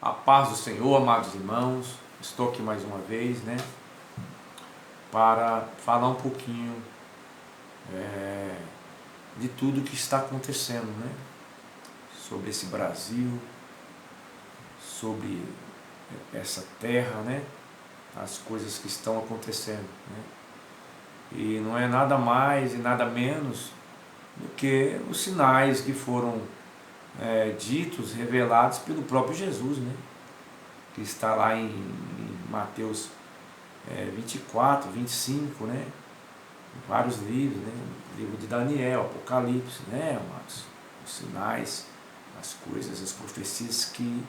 A paz do Senhor, amados irmãos, estou aqui mais uma vez, para falar um pouquinho de tudo que está acontecendo, sobre esse Brasil, sobre essa terra, as coisas que estão acontecendo, E não é nada mais e nada menos do que os sinais que foram ditos, revelados pelo próprio Jesus, que está lá em Mateus 24, 25, em vários livros, livro de Daniel, Apocalipse, amados, os sinais, as coisas, as profecias que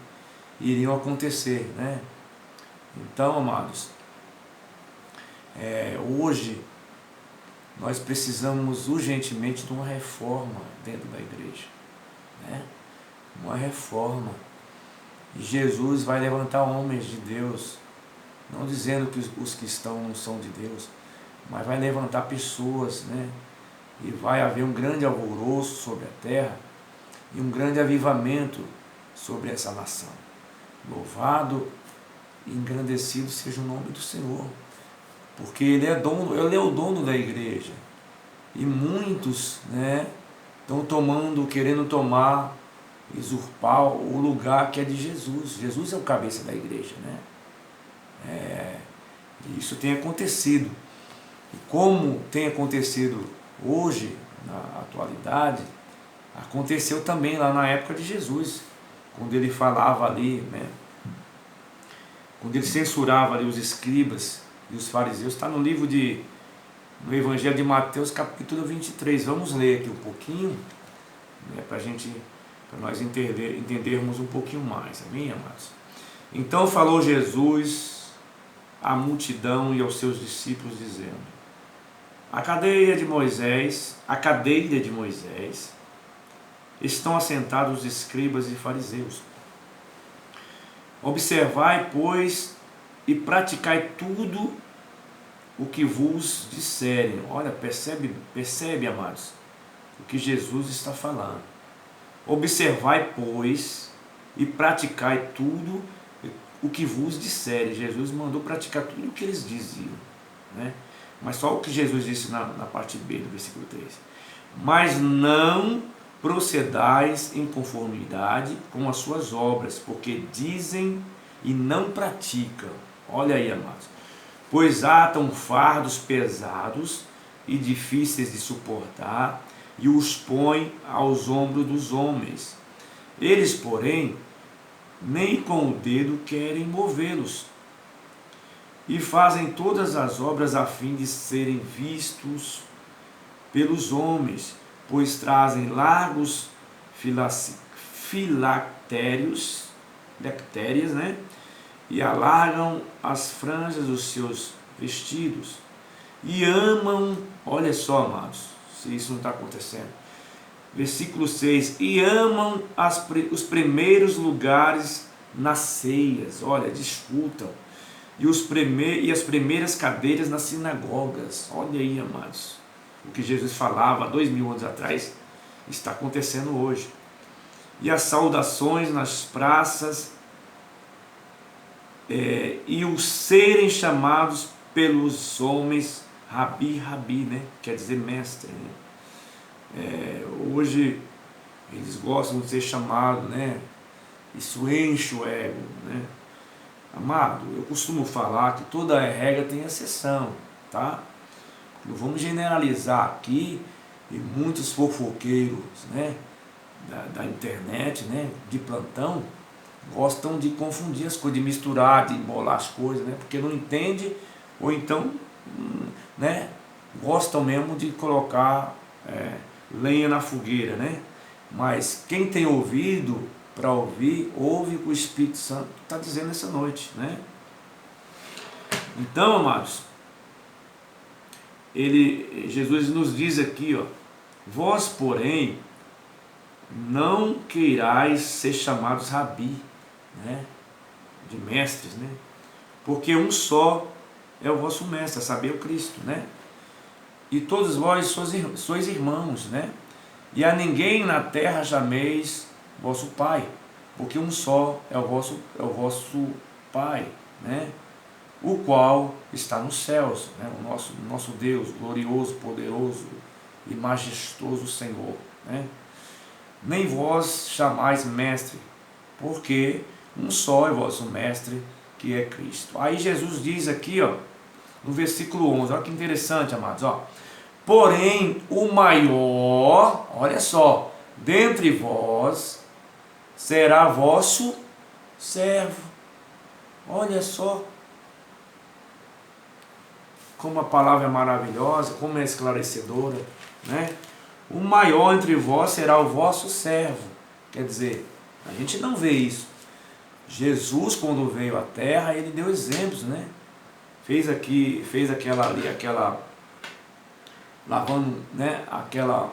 iriam acontecer, Então, amados, hoje nós precisamos urgentemente de uma reforma dentro da igreja, uma reforma. E Jesus vai levantar homens de Deus, não dizendo que os que estão não são de Deus, mas vai levantar pessoas, e vai haver um grande alvoroço sobre a terra e um grande avivamento sobre essa nação. Louvado e engrandecido seja o nome do Senhor, porque Ele é o dono da igreja, e muitos estão querendo tomar, usurpar o lugar que é de Jesus. Jesus é o cabeça da igreja, E isso tem acontecido. E como tem acontecido hoje, na atualidade, aconteceu também lá na época de Jesus, quando ele falava ali, quando ele censurava ali os escribas e os fariseus. Está no Evangelho de Mateus, capítulo 23. Vamos ler aqui um pouquinho, para nós entendermos um pouquinho mais, amém, amados? Então falou Jesus à multidão e aos seus discípulos, dizendo: a cadeira de Moisés estão assentados os escribas e fariseus. Observai, pois, e praticai tudo o que vos disserem. Olha, percebe, amados, o que Jesus está falando. Observai, pois, e praticai tudo o que vos disserem. Jesus mandou praticar tudo o que eles diziam, Mas só o que Jesus disse na parte B do versículo 3. Mas não procedais em conformidade com as suas obras, porque dizem e não praticam. Olha aí, amados. Pois atam fardos pesados e difíceis de suportar, e os põem aos ombros dos homens. Eles, porém, nem com o dedo querem movê-los, e fazem todas as obras a fim de serem vistos pelos homens, pois trazem largos filactérias, e alargam as franjas dos seus vestidos, e amam, olha só, amados, se isso não está acontecendo, versículo 6, e amam os primeiros lugares nas ceias, olha, disputam, e as primeiras cadeiras nas sinagogas. Olha aí, amados, o que Jesus falava há 2000 anos atrás está acontecendo hoje. E as saudações nas praças, e os serem chamados pelos homens Rabi, quer dizer mestre, hoje eles gostam de ser chamados, isso enche o ego, Amado, eu costumo falar que toda regra tem exceção, tá? Não vamos generalizar aqui, e muitos fofoqueiros, da internet, de plantão, gostam de confundir as coisas, de misturar, de embolar as coisas, porque não entende, ou então, gostam mesmo de colocar lenha na fogueira, Mas quem tem ouvido para ouvir, ouve o que o Espírito Santo está dizendo essa noite, Então, amados, Jesus nos diz aqui, vós, porém, não queirais ser chamados Rabi, de mestres, porque um só é o vosso mestre, a saber, o Cristo, E todos vós sois irmãos, E a ninguém na terra chameis vosso Pai, porque um só é o vosso Pai, né? O qual está nos céus, né? O nosso Deus, glorioso, poderoso e majestoso Senhor, né? Nem vós chamais mestre, porque um só é vosso mestre, que é Cristo. Aí Jesus diz aqui, ó, no versículo 11, olha que interessante, amados, ó. Porém, o maior, olha só, dentre vós será vosso servo. Olha só como a palavra é maravilhosa, como é esclarecedora, né? O maior entre vós será o vosso servo. Quer dizer, a gente não vê isso. Jesus, quando veio à terra, ele deu exemplos, né? Fez aquela lavando, né? Aquela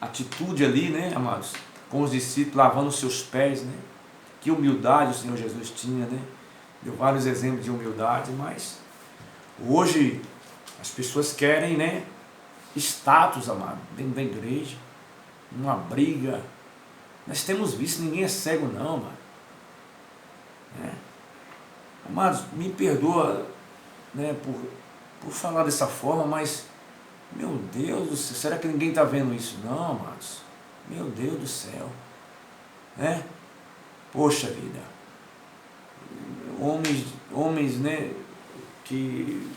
atitude ali, né, amados, com os discípulos, lavando os seus pés, né? Que humildade o Senhor Jesus tinha, né? Deu vários exemplos de humildade, mas hoje as pessoas querem, né, status, amado, dentro da igreja, uma briga. Nós temos visto, ninguém é cego não, amado. Né? Amados, me perdoa, né, por falar dessa forma, mas, meu Deus do céu, será que ninguém está vendo isso? Não, amados. Meu Deus do céu. Né? Poxa vida. Homens, né, que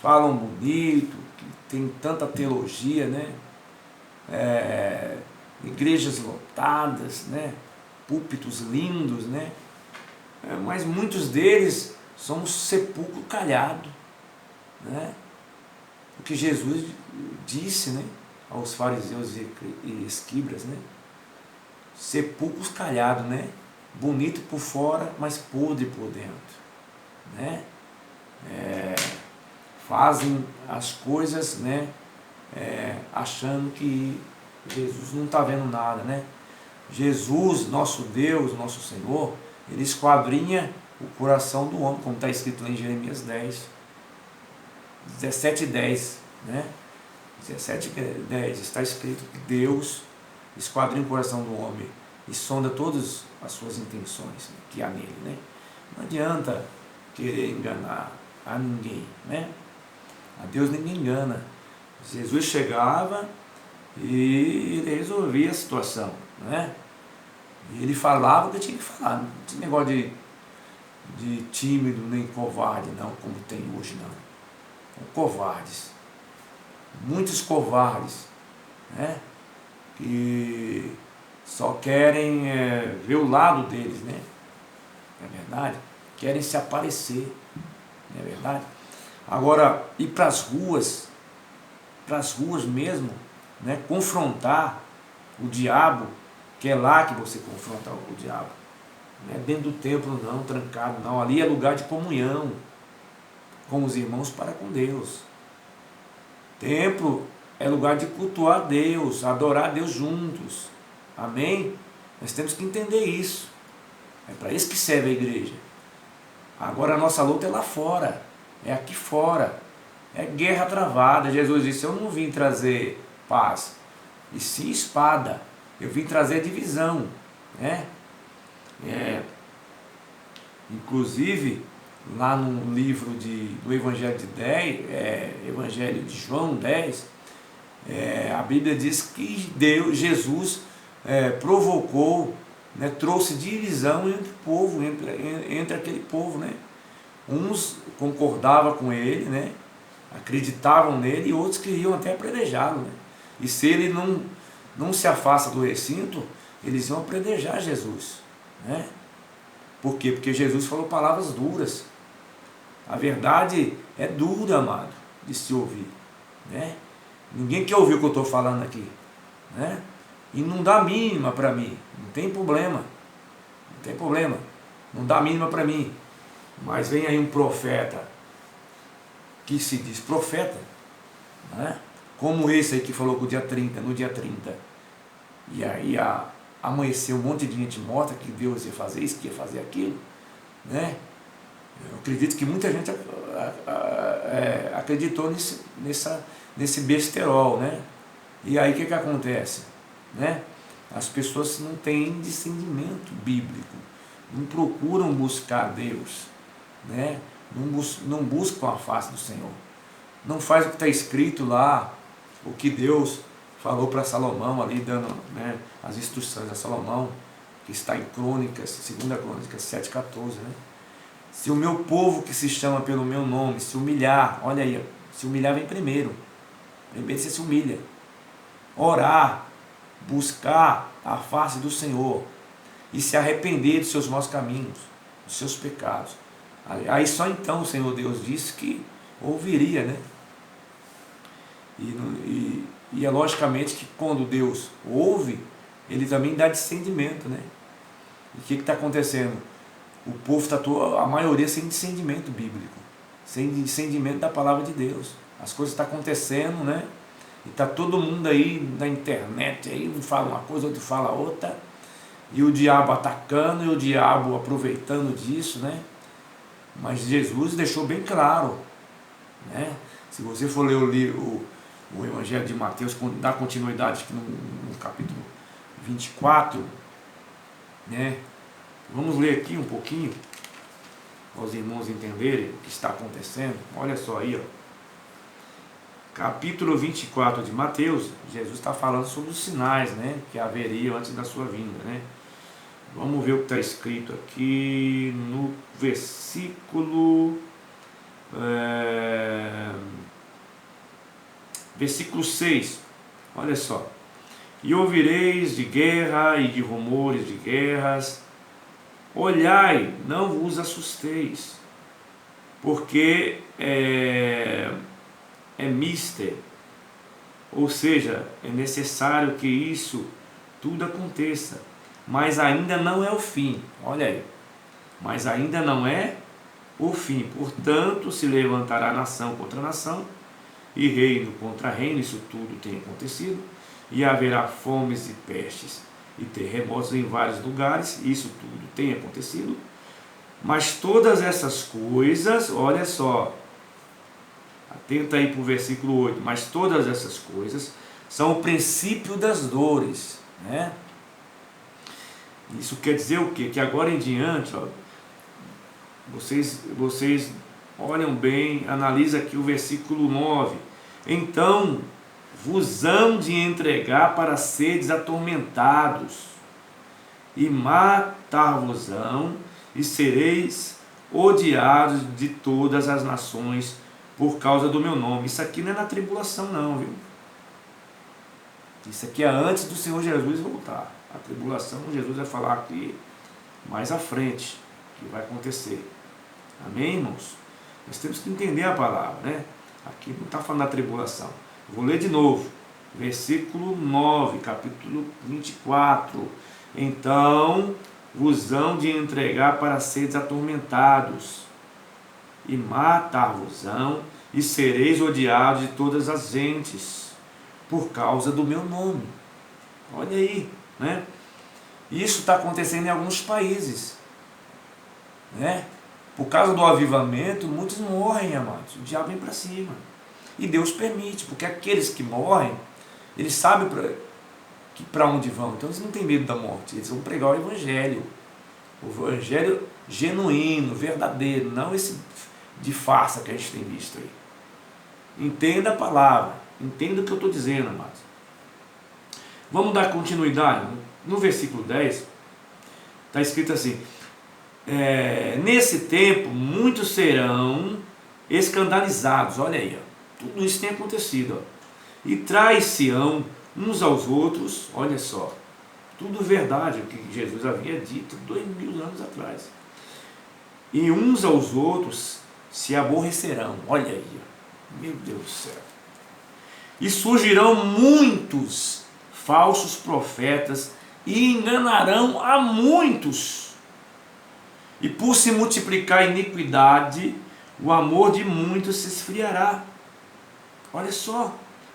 falam bonito, que tem tanta teologia, né? Igrejas lotadas, né? Púlpitos lindos, né? Mas muitos deles são um sepulcro calhado, né? O que Jesus disse, né, aos fariseus e escribas, né? Sepulcros calhados, né? Bonito por fora, mas podre por dentro, né? Fazem as coisas, né, achando que Jesus não está vendo nada, né? Jesus, nosso Deus, nosso Senhor, ele esquadrinha o coração do homem, como está escrito lá em Jeremias 17:10, né? 17:10 está escrito que Deus esquadrinha o coração do homem e sonda todas as suas intenções que há nele, né? Não adianta querer enganar a ninguém, né? A Deus ninguém engana. Jesus chegava e ele resolvia a situação, né? E ele falava o que tinha que falar, não tinha negócio de tímido nem covarde, não, como tem hoje, não. Covardes, muitos covardes, né? Que só querem ver o lado deles, né? Não é verdade? Querem se aparecer, não é verdade? Agora, ir para as ruas mesmo, né? Confrontar o diabo, que é lá que você confronta o diabo. Não é dentro do templo não, trancado não, ali é lugar de comunhão com os irmãos para com Deus. Templo é lugar de cultuar Deus, adorar a Deus juntos. Amém? Nós temos que entender isso. É para isso que serve a igreja. Agora a nossa luta é lá fora, é aqui fora. É guerra travada. Jesus disse, eu não vim trazer paz, e sim espada. Eu vim trazer divisão, né? Inclusive, lá no livro do Evangelho Evangelho de João 10, a Bíblia diz que Jesus provocou, né, trouxe divisão entre o povo, entre aquele povo, né? Uns concordavam com ele, né? Acreditavam nele, e outros queriam até apedrejá-lo, né? E se ele não se afasta do recinto, eles iam apedrejar Jesus, né? Por quê? Porque Jesus falou palavras duras. A verdade é dura, amado, de se ouvir, né? Ninguém quer ouvir o que eu estou falando aqui, né? E não dá mínima para mim, não tem problema, não dá mínima para mim. Mas vem aí um profeta, que se diz profeta, né? Como esse aí que falou que no dia 30, e aí amanheceu um monte de gente morta, que Deus ia fazer isso, que ia fazer aquilo, né? Eu acredito que muita gente acreditou nesse besterol, né? E aí o que acontece, né? As pessoas não têm discernimento bíblico, não procuram buscar Deus, né? Não buscam a face do Senhor. Não faz o que está escrito lá, o que Deus falou para Salomão ali, dando, né, as instruções a Salomão, que está em Crônicas, 2 Crônicas 7,14, né? Se o meu povo que se chama pelo meu nome se humilhar, olha aí, se humilhar vem primeiro você se humilha, orar, buscar a face do Senhor e se arrepender dos seus maus caminhos, dos seus pecados, aí só então o Senhor Deus disse que ouviria, né? E é logicamente que quando Deus ouve, Ele também dá discernimento, né? E o que está acontecendo? O povo está, a maioria, sem discernimento bíblico, sem discernimento da palavra de Deus. As coisas estão acontecendo, né? E está todo mundo aí na internet, aí um fala uma coisa, outro fala outra, e o diabo atacando e o diabo aproveitando disso, né? Mas Jesus deixou bem claro, né? Se você for ler o Evangelho de Mateus, dá continuidade aqui no capítulo 24, né? Vamos ler aqui um pouquinho, para os irmãos entenderem o que está acontecendo. Olha só aí, ó. Capítulo 24 de Mateus, Jesus está falando sobre os sinais, né, que haveria antes da sua vinda, né? Vamos ver o que está escrito aqui no versículo versículo 6, olha só. E ouvireis de guerra e de rumores de guerras, olhai, não vos assusteis, porque é mister, ou seja, é necessário que isso tudo aconteça, mas ainda não é o fim, olha aí, mas ainda não é o fim, portanto se levantará nação contra nação, e reino contra reino, isso tudo tem acontecido, e haverá fomes e pestes, e terremotos em vários lugares, isso tudo tem acontecido, mas todas essas coisas, olha só, atenta aí para o versículo 8, mas todas essas coisas são o princípio das dores, né? Isso quer dizer o quê? Que agora em diante, ó, vocês olham bem, analisa aqui o versículo 9. Então vos hão de entregar para seres atormentados, e matar-vos-ão, e sereis odiados de todas as nações por causa do meu nome. Isso aqui não é na tribulação não, viu? Isso aqui é antes do Senhor Jesus voltar. A tribulação, Jesus vai falar aqui mais à frente, que vai acontecer. Amém, irmãos? Nós temos que entender a palavra, né? Aqui não está falando da tribulação. Vou ler de novo. Versículo 9, capítulo 24. Então vos hão de entregar para seres atormentados, e matar-vos-ão, e sereis odiados de todas as gentes, por causa do meu nome. Olha aí, né? Isso está acontecendo em alguns países, né? Por causa do avivamento, muitos morrem, amados. O diabo vem para cima. E Deus permite, porque aqueles que morrem, eles sabem para onde vão. Então eles não têm medo da morte. Eles vão pregar o evangelho genuíno, verdadeiro, não esse de farsa que a gente tem visto aí. Entenda a palavra, entenda o que eu estou dizendo, amados. Vamos dar continuidade. No versículo 10 está escrito assim: nesse tempo muitos serão escandalizados. Olha aí, ó. Tudo isso tem acontecido, ó. E trai-se-ão uns aos outros. Olha só, tudo verdade, o que Jesus havia dito 2000 anos atrás. E uns aos outros se aborrecerão. Olha aí, ó. Meu Deus do céu. E surgirão muitos falsos profetas e enganarão a muitos. E por se multiplicar a iniquidade, o amor de muitos se esfriará. Olha só,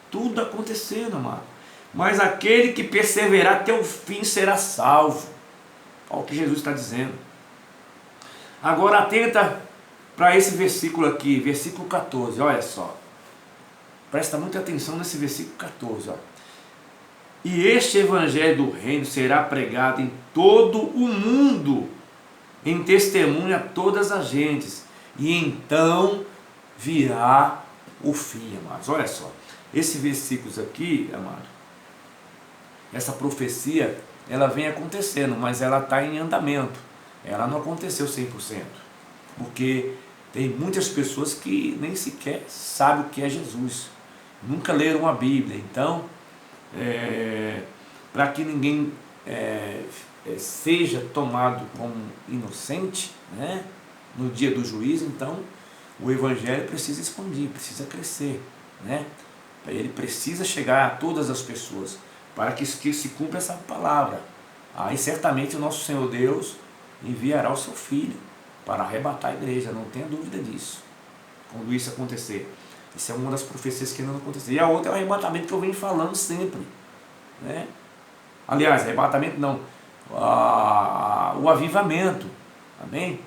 tudo acontecendo, amado. Mas aquele que perseverar até o fim será salvo. Olha o que Jesus está dizendo. Agora atenta para esse versículo aqui, versículo 14, olha só. Presta muita atenção nesse versículo 14, ó. E este evangelho do reino será pregado em todo o mundo, em testemunho a todas as gentes, e então virá o fim, amados. Olha só, esses versículos aqui, amado, essa profecia, ela vem acontecendo, mas ela está em andamento. Ela não aconteceu 100%, porque tem muitas pessoas que nem sequer sabem o que é Jesus, nunca leram a Bíblia. Então, para que ninguém seja tomado como inocente, né, no dia do juízo, então o Evangelho precisa expandir, precisa crescer, né? Ele precisa chegar a todas as pessoas, para que se cumpra essa palavra. Aí certamente o nosso Senhor Deus enviará o seu Filho para arrebatar a igreja, não tenha dúvida disso, quando isso acontecer. Isso é uma das profecias que não aconteceu. E a outra é o arrebatamento que eu venho falando sempre, né? Aliás, arrebatamento não, o avivamento, amém?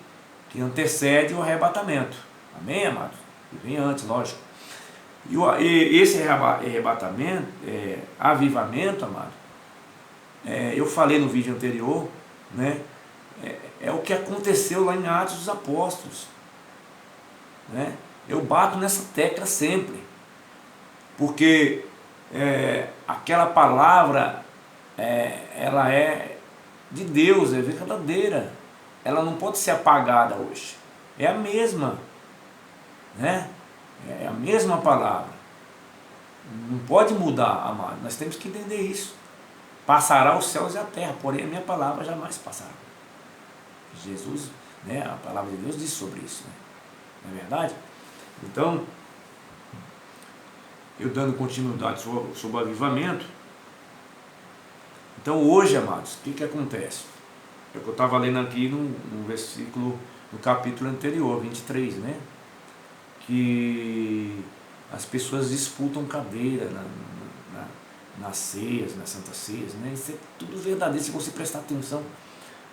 Que antecede o arrebatamento, amém, amados? Que vem antes, lógico. E esse arrebatamento, avivamento, amado, eu falei no vídeo anterior, né? É o que aconteceu lá em Atos dos Apóstolos, né? Eu bato nessa tecla sempre, porque aquela palavra, ela é de Deus, é verdadeira, ela não pode ser apagada hoje, é a mesma, né? É a mesma palavra, não pode mudar, amado. Nós temos que entender isso. Passará os céus e a terra, porém a minha palavra jamais passará. Jesus, né, a palavra de Deus diz sobre isso, né? Não é verdade? Então, eu dando continuidade sobre o avivamento. Então hoje, amados, o que acontece? É o que eu estava lendo aqui no versículo, no capítulo anterior, 23, né? Que as pessoas disputam cadeira nas ceias, nas santas ceias, né? Isso é tudo verdadeiro. Se você prestar atenção,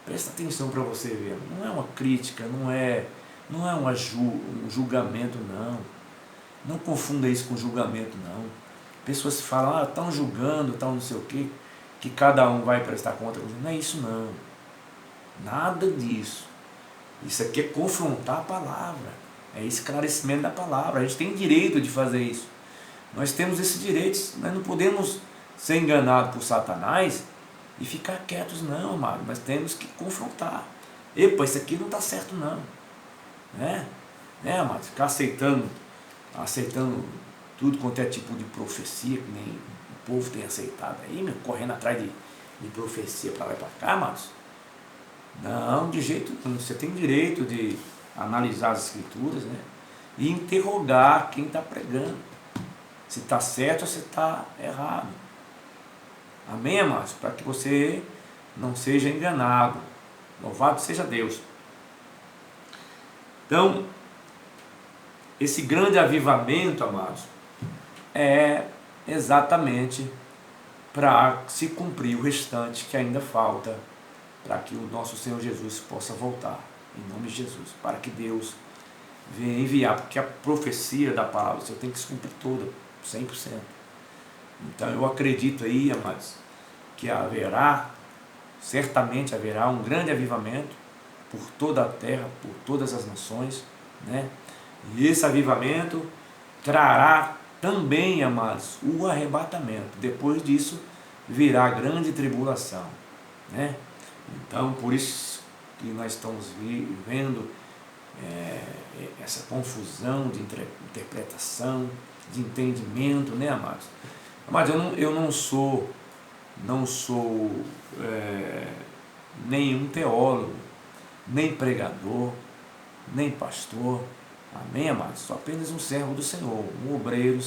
presta atenção para você ver. Não é uma crítica, não é um julgamento, não. Não confunda isso com julgamento, não. Pessoas falam, estão julgando, estão não sei o quê, que cada um vai prestar conta. Não é isso, não. Nada disso. Isso aqui é confrontar a palavra. É esclarecimento da palavra. A gente tem direito de fazer isso. Nós temos esse direito. Nós não podemos ser enganados por Satanás e ficar quietos, não, amado. Nós temos que confrontar. Epa, isso aqui não está certo, não. Né, amado? Ficar aceitando tudo quanto é tipo de profecia, que nem o povo tem aceitado aí, correndo atrás de profecia para lá e para cá, amados. Não, de jeito nenhum. Você tem direito de analisar as escrituras, né? E interrogar quem está pregando, se está certo ou se está errado. Amém, amados? Para que você não seja enganado. Louvado seja Deus. Então, esse grande avivamento, amados, é exatamente para se cumprir o restante que ainda falta, para que o nosso Senhor Jesus possa voltar, em nome de Jesus, para que Deus venha enviar, porque a profecia da palavra você tem que se cumprir toda, 100%. Então eu acredito aí, amados, que certamente haverá um grande avivamento por toda a terra, por todas as nações, né? E esse avivamento trará também, amados, o arrebatamento. Depois disso virá a grande tribulação, né? Então, por isso que nós estamos vendo essa confusão de interpretação, de entendimento, né, amados? Amados, eu não sou nenhum teólogo, nem pregador, nem pastor, amém, amados? Sou apenas um servo do Senhor, um obreiro,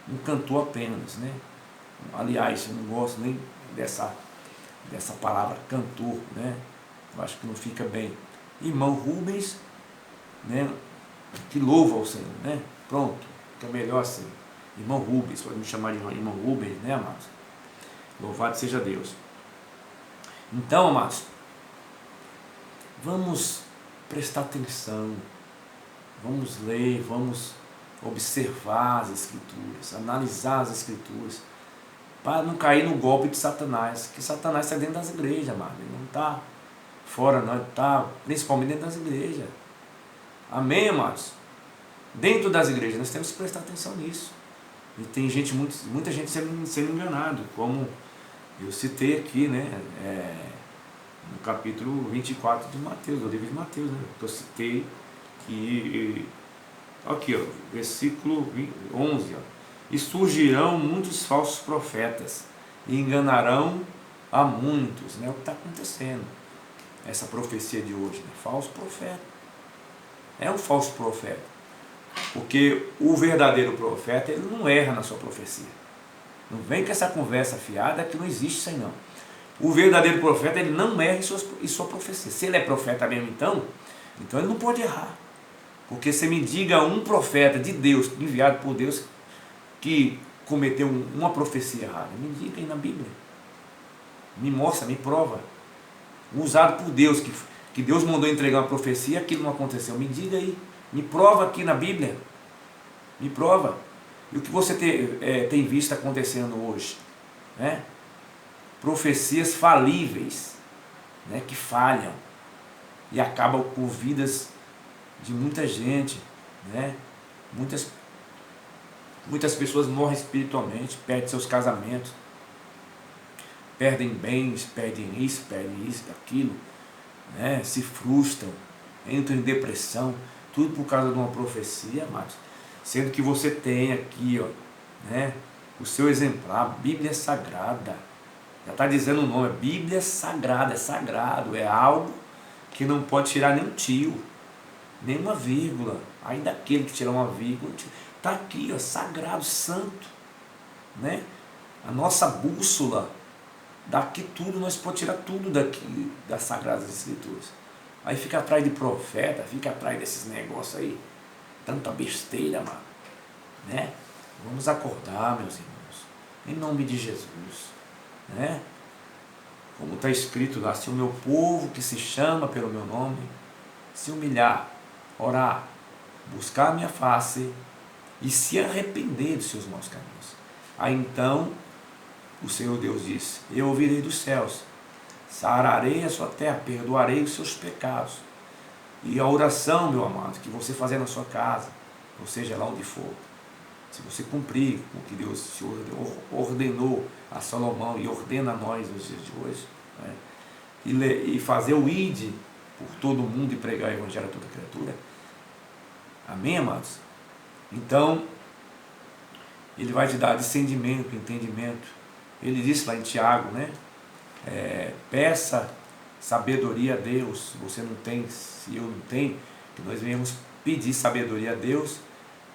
um cantor apenas, né? Aliás, eu não gosto nem dessa palavra cantor, né? Eu acho que não fica bem. Irmão Rubens, né? Que louva ao Senhor, né? Pronto, fica melhor assim. Irmão Rubens, pode me chamar de irmão Rubens, né, amados? Louvado seja Deus. Então, amados, vamos prestar atenção, vamos ler, vamos observar as Escrituras, analisar as Escrituras, para não cair no golpe de Satanás, que Satanás está dentro das igrejas, amado, ele não está fora não, ele está principalmente dentro das igrejas. Amém, amados? Dentro das igrejas, nós temos que prestar atenção nisso. E tem gente, muita gente sendo enganado, como eu citei aqui, né? No capítulo 24 de Mateus, do livro de Mateus, né? Que eu citei que, aqui, ó, versículo 11, ó. E surgirão muitos falsos profetas, e enganarão a muitos, né? O que está acontecendo? Essa profecia de hoje, né? Falso profeta. É um falso profeta. Porque o verdadeiro profeta, ele não erra na sua profecia. Não vem com essa conversa fiada que não existe isso aí não. O verdadeiro profeta, ele não erra em sua profecia. Se ele é profeta mesmo então ele não pode errar. Porque você me diga um profeta de Deus, enviado por Deus, que cometeu uma profecia errada. Me diga aí na Bíblia. Me mostra, me prova. Usado por Deus, que Deus mandou entregar uma profecia, aquilo não aconteceu. Me diga aí. Me prova aqui na Bíblia. Me prova. E o que você tem visto acontecendo hoje? Né? Profecias falíveis, né? Que falham e acabam com vidas de muita gente. Né? Muitas pessoas morrem espiritualmente, perdem seus casamentos, perdem bens, perdem isso, aquilo, né? Se frustram, entram em depressão, tudo por causa de uma profecia, amados. Sendo que você tem aqui, ó, né, o seu exemplar, Bíblia Sagrada. Já está dizendo o nome, é Bíblia Sagrada, é sagrado, é algo que não pode tirar nem um tio, nem uma vírgula. Aí daquele que tirar uma vírgula, está aqui, ó, sagrado, santo, né? A nossa bússola, daqui tudo, nós podemos tirar tudo daqui, das Sagradas Escrituras. Aí fica atrás de profeta, fica atrás desses negócios aí, tanta besteira, mano, né? Vamos acordar, meus irmãos, em nome de Jesus, né? Como está escrito lá, se o meu povo que se chama pelo meu nome, se humilhar, orar, buscar a minha face e se arrepender dos seus maus caminhos, aí então o Senhor Deus disse, eu ouvirei dos céus, sararei a sua terra, perdoarei os seus pecados. E a oração, meu amado, que você fazer na sua casa, ou seja, lá onde for, se você cumprir o que Deus ordenou a Salomão e ordena a nós nos dias de hoje, né, e fazer o ide por todo o mundo e pregar o evangelho a toda criatura, amém, amados? Então, ele vai te dar discernimento, entendimento. Ele disse lá em Tiago, né? Peça sabedoria a Deus. Se você não tem, se eu não tenho, que nós venhamos pedir sabedoria a Deus,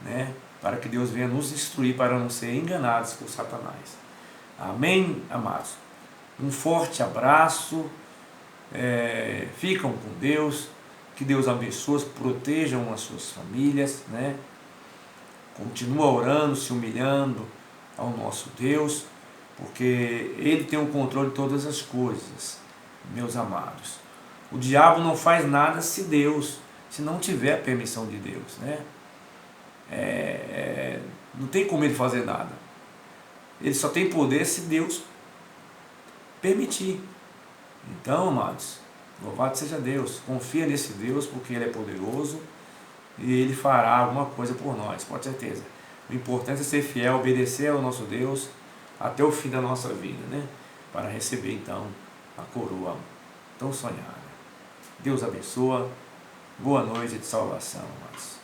né? Para que Deus venha nos instruir para não ser enganados por Satanás. Amém, amados? Um forte abraço. Ficam com Deus. Que Deus abençoe, protejam as suas famílias, né? Continua orando, se humilhando ao nosso Deus, porque Ele tem o controle de todas as coisas, meus amados. O diabo não faz nada se não tiver a permissão de Deus, né? Não tem como ele fazer nada. Ele só tem poder se Deus permitir. Então, amados, louvado seja Deus. Confia nesse Deus, porque Ele é poderoso e Ele fará alguma coisa por nós, pode ter certeza. O importante é ser fiel, obedecer ao nosso Deus até o fim da nossa vida, né? Para receber então a coroa tão sonhada. Deus abençoa. Boa noite de salvação, amados.